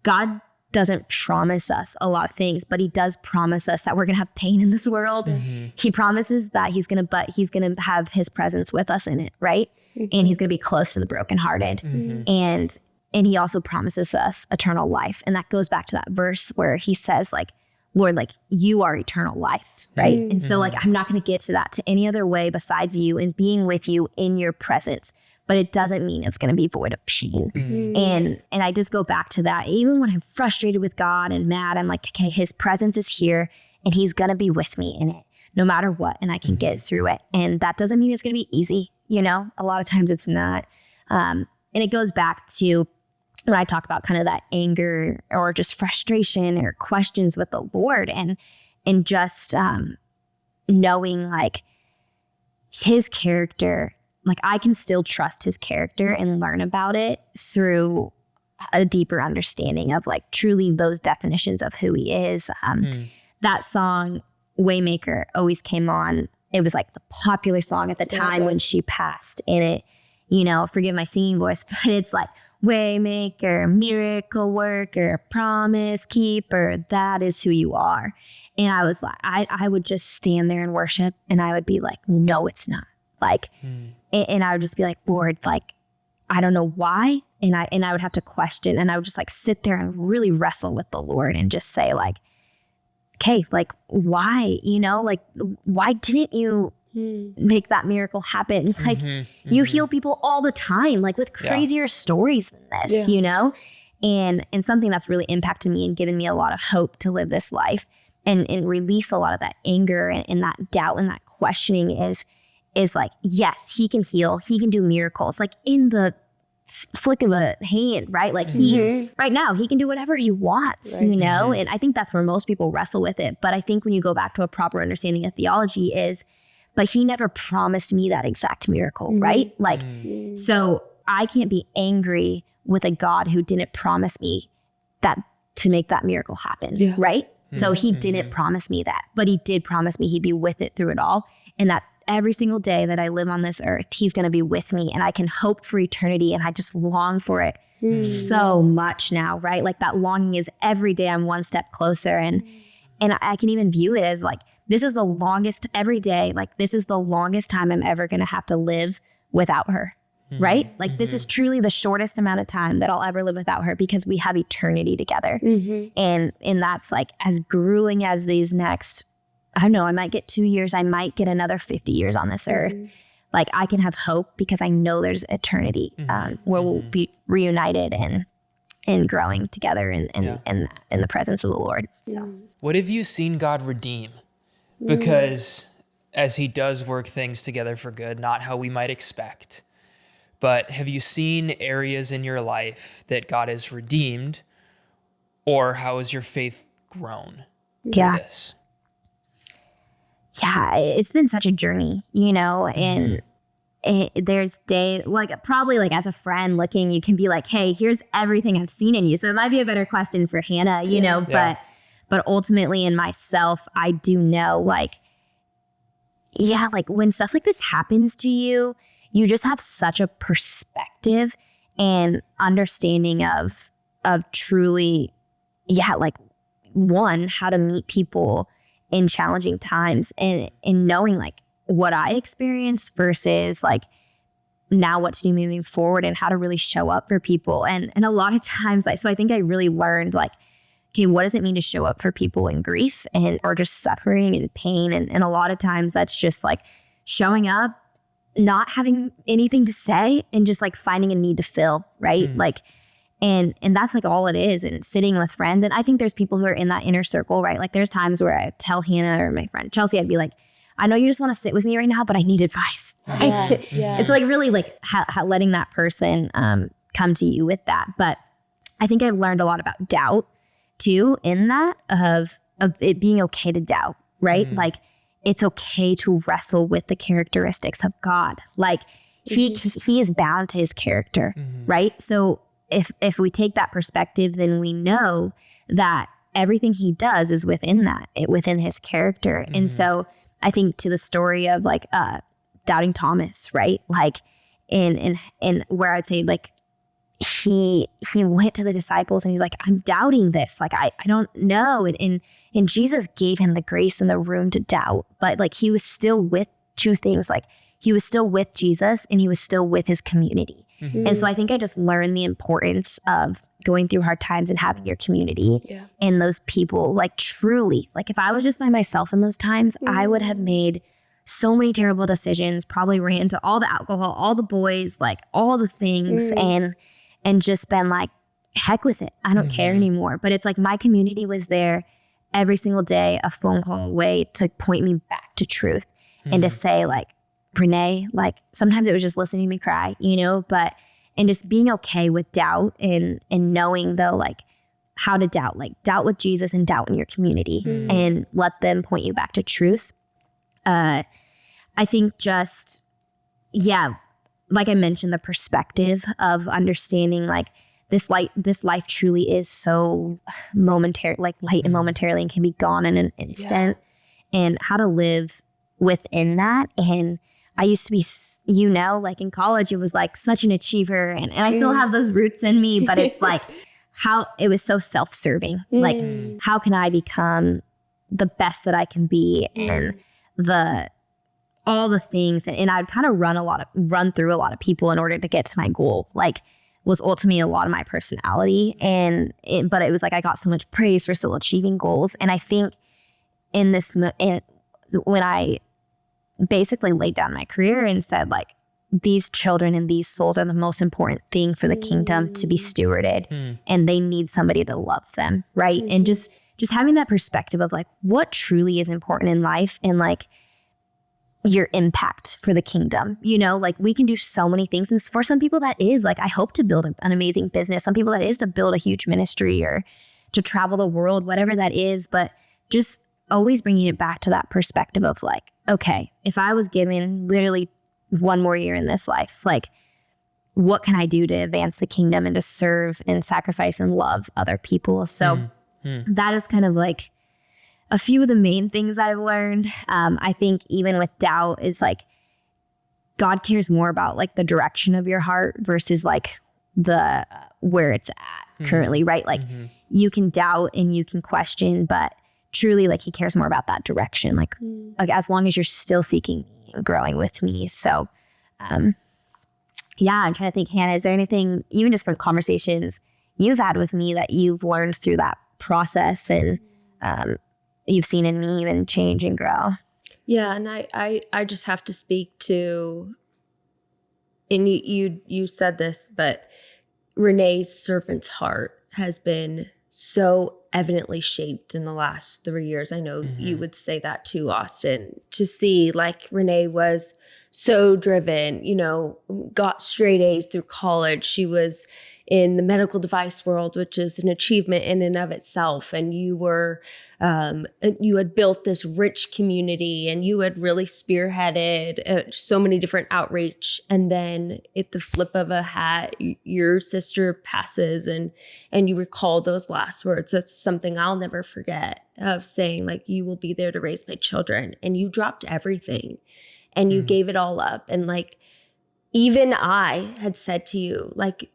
God doesn't promise us a lot of things, but he does promise us that we're going to have pain in this world. He promises that he's going to have his presence with us in it. Right. And he's going to be close to the brokenhearted. And he also promises us eternal life. And that goes back to that verse where he says like, Lord, like you are eternal life. Right. And so like, I'm not going to get to that to any other way besides you and being with you in your presence. But it doesn't mean it's going to be void of pain. And I just go back to that. Even when I'm frustrated with God and mad, I'm like, okay, his presence is here and he's going to be with me in it no matter what. And I can get through it. And that doesn't mean it's going to be easy. You know, a lot of times it's not. And it goes back to when I talk about kind of that anger or just frustration or questions with the Lord, and just knowing like his character. Like I can still trust his character and learn about it through a deeper understanding of like truly those definitions of who he is. That song Waymaker always came on. It was like the popular song at the time when she passed, and it, you know, forgive my singing voice, but it's like Waymaker, miracle worker, promise keeper, that is who you are. And I was like, I would just stand there and worship, and I would be like, no, it's not. Like, and I would just be like, Lord, like, I don't know why. And I would have to question, and I would just like sit there and really wrestle with the Lord and just say like, okay, like, why, you know, like, why didn't you make that miracle happen? It's like you heal people all the time, like with crazier stories than this, you know? And something that's really impacted me and given me a lot of hope to live this life and release a lot of that anger and that doubt and that questioning is like, yes, he can heal. He can do miracles like in the flick of a hand, right? Like right now, he can do whatever he wants, you know? And I think that's where most people wrestle with it. But I think when you go back to a proper understanding of theology is, but he never promised me that exact miracle, right? Like, so I can't be angry with a God who didn't promise me that to make that miracle happen, right? So he didn't promise me that, but he did promise me he'd be with it through it all. And that every single day that I live on this earth, he's going to be with me, and I can hope for eternity. And I just long for it so much now, right? Like that longing is every day I'm one step closer. And I can even view it as like, this is the longest every day. Like this is the longest time I'm ever going to have to live without her. right? Like this is truly the shortest amount of time that I'll ever live without her because we have eternity together. And that's like as grueling as these next, I don't know, I might get 2 years, I might get another 50 years on this earth. Like I can have hope because I know there's eternity where we'll be reunited and growing together in the presence of the Lord. So, what have you seen God redeem? Because as he does work things together for good, not how we might expect, but have you seen areas in your life that God has redeemed, or how has your faith grown through this? Yeah, it's been such a journey, you know, and there's days, like probably like as a friend looking, you can be like, hey, here's everything I've seen in you. So it might be a better question for Hannah, you know, but ultimately in myself, I do know like, like when stuff like this happens to you, you just have such a perspective and understanding of truly, like one, how to meet people in challenging times and knowing like what I experienced versus like now what to do moving forward and how to really show up for people. And a lot of times, so I think I really learned like, okay, what does it mean to show up for people in grief or just suffering and pain? And a lot of times that's just like showing up, not having anything to say and just like finding a need to fill, right? Like, and that's like all it is, and sitting with friends. And I think there's people who are in that inner circle, right? Like there's times where I tell Hannah or my friend Chelsea, I'd be like, I know you just want to sit with me right now, but I need advice. It's like really like letting that person come to you with that. But I think I've learned a lot about doubt too, in that of it being okay to doubt, right? Like it's okay to wrestle with the characteristics of God. Like he is bound to his character, right? So if we take that perspective, then we know that everything he does is within his character. And so I think to the story of like doubting Thomas, right? Like in where I'd say like he went to the disciples and he's like, I'm doubting this. Like, I don't know. And Jesus gave him the grace and the room to doubt, but like he was still with two things. Like he was still with Jesus and he was still with his community. And so I think I just learned the importance of going through hard times and having your community and those people. Like truly, like if I was just by myself in those times, I would have made so many terrible decisions, probably ran to all the alcohol, all the boys, like all the things and just been like, heck with it. I don't care anymore. But it's like my community was there every single day, a phone call away to point me back to truth and to say like, Renee, like sometimes it was just listening to me cry, you know, and just being okay with doubt and knowing though, like how to doubt, like doubt with Jesus and doubt in your community and let them point you back to truth. I think just, like I mentioned, the perspective of understanding like this life truly is so momentary, like light and momentarily and can be gone in an instant and how to live within that. And I used to be, you know, like in college, it was like such an achiever and I still have those roots in me, but it's like how it was so self-serving. Like how can I become the best that I can be and all the things. And I'd kind of run through a lot of people in order to get to my goal. Like was ultimately a lot of my personality. But it was like, I got so much praise for still achieving goals. And I think when I basically laid down my career and said like, these children and these souls are the most important thing for the kingdom to be stewarded and they need somebody to love them. Right. And just having that perspective of like what truly is important in life and like your impact for the kingdom, you know, like we can do so many things. And for some people that is like, I hope to build an amazing business. Some people that is to build a huge ministry or to travel the world, whatever that is, but just always bringing it back to that perspective of like, okay, if I was given literally one more year in this life, like what can I do to advance the kingdom and to serve and sacrifice and love other people? So that is kind of like a few of the main things I've learned. I think even with doubt is like, God cares more about like the direction of your heart versus like where it's at currently, right? Like you can doubt and you can question, but truly like he cares more about that direction. Like as long as you're still seeking and growing with me. So Yeah, I'm trying to think, Hannah, is there anything, even just from conversations you've had with me, that you've learned through that process and you've seen in me even change and grow? Yeah, and I just have to speak to, and you said this, but Renee's servant's heart has been so evidently shaped in the last 3 years. I know you would say that too, Austin, to see like Renee was so driven, got straight A's through college. She was in the medical device world, which is an achievement in and of itself. And you had built this rich community, and you had really spearheaded so many different outreach. And then at the flip of a hat, your sister passes, and you recall those last words. That's something I'll never forget, of saying like, you will be there to raise my children. And you dropped everything and you gave it all up. And like, even I had said to you, like,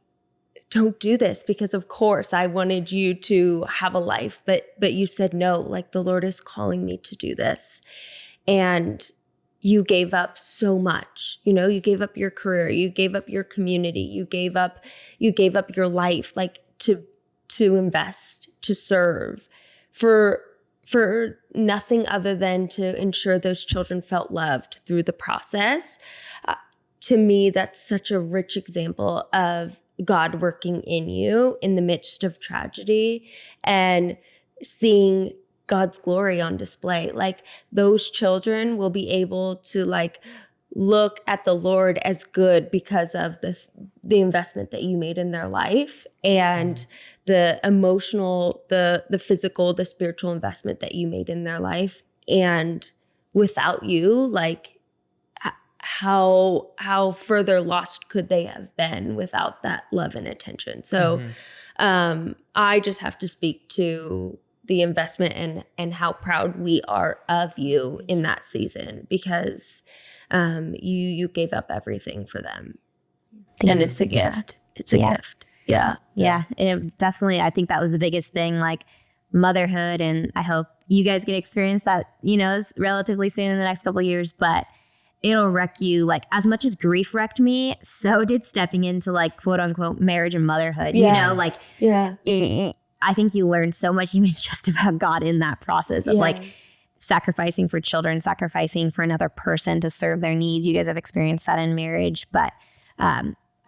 don't do this, because of course I wanted you to have a life, but you said no, like, the Lord is calling me to do this. And you gave up so much, you gave up your career, you gave up your community, you gave up your life, like to invest, to serve for nothing other than to ensure those children felt loved through the process. To me, that's such a rich example of God working in you in the midst of tragedy and seeing God's glory on display. Like, those children will be able to like look at the Lord as good because of the investment that you made in their life, and the emotional, the physical, the spiritual investment that you made in their life. And without you, like, how further lost could they have been without that love and attention? So I just have to speak to the investment and how proud we are of you in that season, because you gave up everything for them. And it's a gift. It's a gift. Yeah. Yeah. And it definitely, I think that was the biggest thing, like motherhood. And I hope you guys get to experience that, relatively soon in the next couple of years, but it'll wreck you. Like, as much as grief wrecked me, so did stepping into like quote unquote marriage and motherhood, I think you learned so much even just about God in that process of like sacrificing for children, sacrificing for another person to serve their needs. You guys have experienced that in marriage. But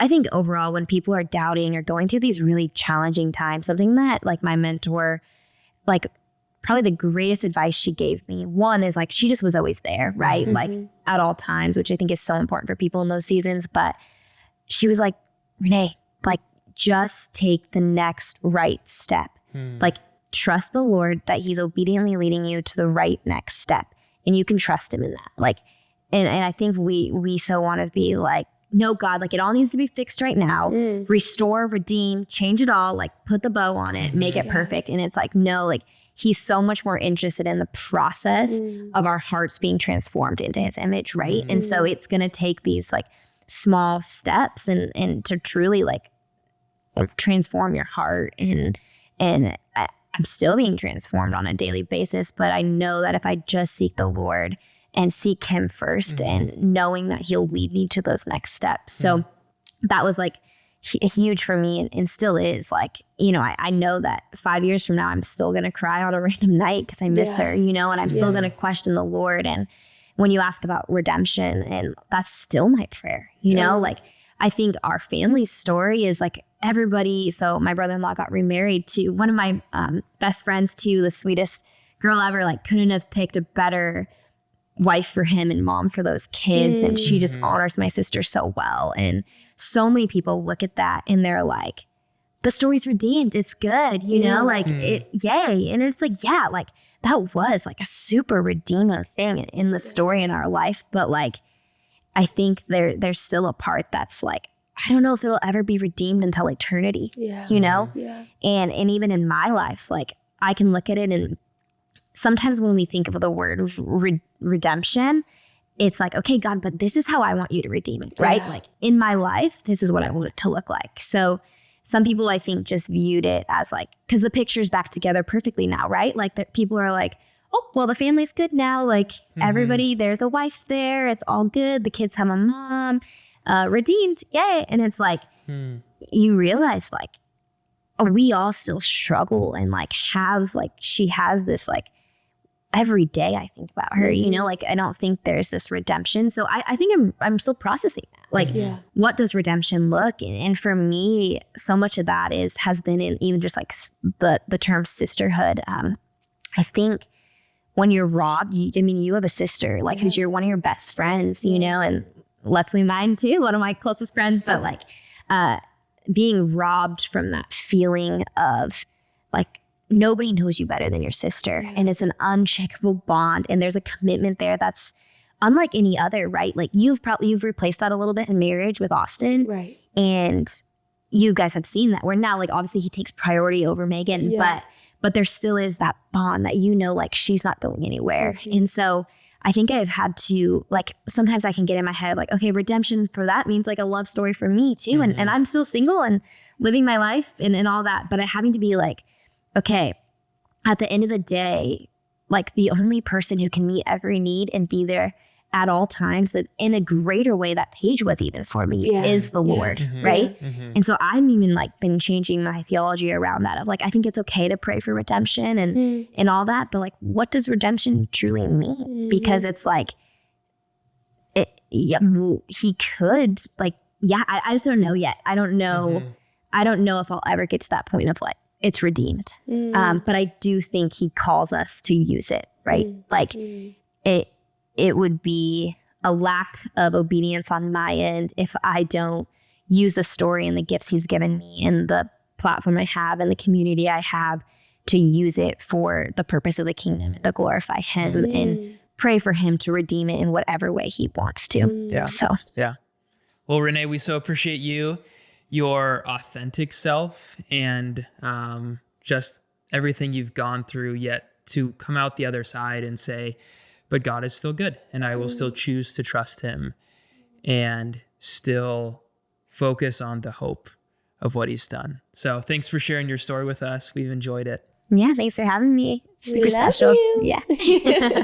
I think overall, when people are doubting or going through these really challenging times, something that like my mentor, like probably the greatest advice she gave me, one is like, she just was always there, right? Like at all times, which I think is so important for people in those seasons. But she was like, Renee, like, just take the next right step. Like, trust the Lord that he's obediently leading you to the right next step. And you can trust him in that. Like, and I think we so want to be like, no, God, like, it all needs to be fixed right now. Restore, redeem, change it all, like, put the bow on it, make it perfect. And it's like, no, like, he's so much more interested in the process of our hearts being transformed into his image, right? And so it's going to take these like small steps and to truly like transform your heart. And I'm still being transformed on a daily basis, but I know that if I just seek the Lord and seek him first, and knowing that he'll lead me to those next steps. So that was like huge for me, and still is. Like, I know that 5 years from now, I'm still going to cry on a random night because I miss her, and I'm still going to question the Lord. And when you ask about redemption, and that's still my prayer, like, I think our family's story is like everybody. So my brother-in-law got remarried to one of my best friends, to the sweetest girl ever, like couldn't have picked a better wife for him and mom for those kids. And she just honors my sister so well. And so many people look at that and they're like, the story's redeemed. It's good, like it, yay. And it's like, yeah, like that was like a super redeeming thing in the story in our life. But like, I think there's still a part that's like, I don't know if it'll ever be redeemed until eternity, And even in my life, like I can look at it, and sometimes when we think of the word redemption, it's like, okay, God, but this is how I want you to redeem it, right? Like in my life, this is what I want it to look like. So some people, I think, just viewed it as like, because the picture's back together perfectly now, right? Like that people are like, oh, well, the family's good now. Like everybody, there's a wife there. It's all good. The kids have a mom. redeemed, yay. And it's like, you realize like, we all still struggle and like have like, she has this like, every day I think about her, you know, like I don't think there's this redemption. So I think I'm still processing that. Like, what does redemption look? And for me, so much of that has been in even just like the term sisterhood. I think when you're robbed, you have a sister, like, who's one of your best friends, you know, and luckily mine too, one of my closest friends, but like, being robbed from that feeling of like, nobody knows you better than your sister. And it's an unshakable bond. And there's a commitment there that's unlike any other, right? Like you've replaced that a little bit in marriage with Austin. Right. And you guys have seen that where now, like, obviously he takes priority over Megan, but there still is that bond that, you know, like she's not going anywhere. And so I think I've had to, like, sometimes I can get in my head, like, okay, redemption for that means like a love story for me too. And I'm still single and living my life and all that, but having to be like, okay, at the end of the day, like the only person who can meet every need and be there at all times, that in a greater way that Paige was even for me, is the Lord, right? And so I'm even like been changing my theology around that of like, I think it's okay to pray for redemption and all that, but like, what does redemption truly mean? Because it's like, he could like, I just don't know yet. I don't know if I'll ever get to that point of like, it's redeemed. But I do think he calls us to use it, right? Like it would be a lack of obedience on my end if I don't use the story and the gifts he's given me and the platform I have and the community I have to use it for the purpose of the kingdom and to glorify him and pray for him to redeem it in whatever way he wants to. Yeah. Well, Renee, we so appreciate you, your authentic self, and just everything you've gone through, yet to come out the other side and say, but God is still good, and I will still choose to trust him and still focus on the hope of what he's done. So thanks for sharing your story with us. We've enjoyed it. Yeah, thanks for having me. Super special. You. Yeah.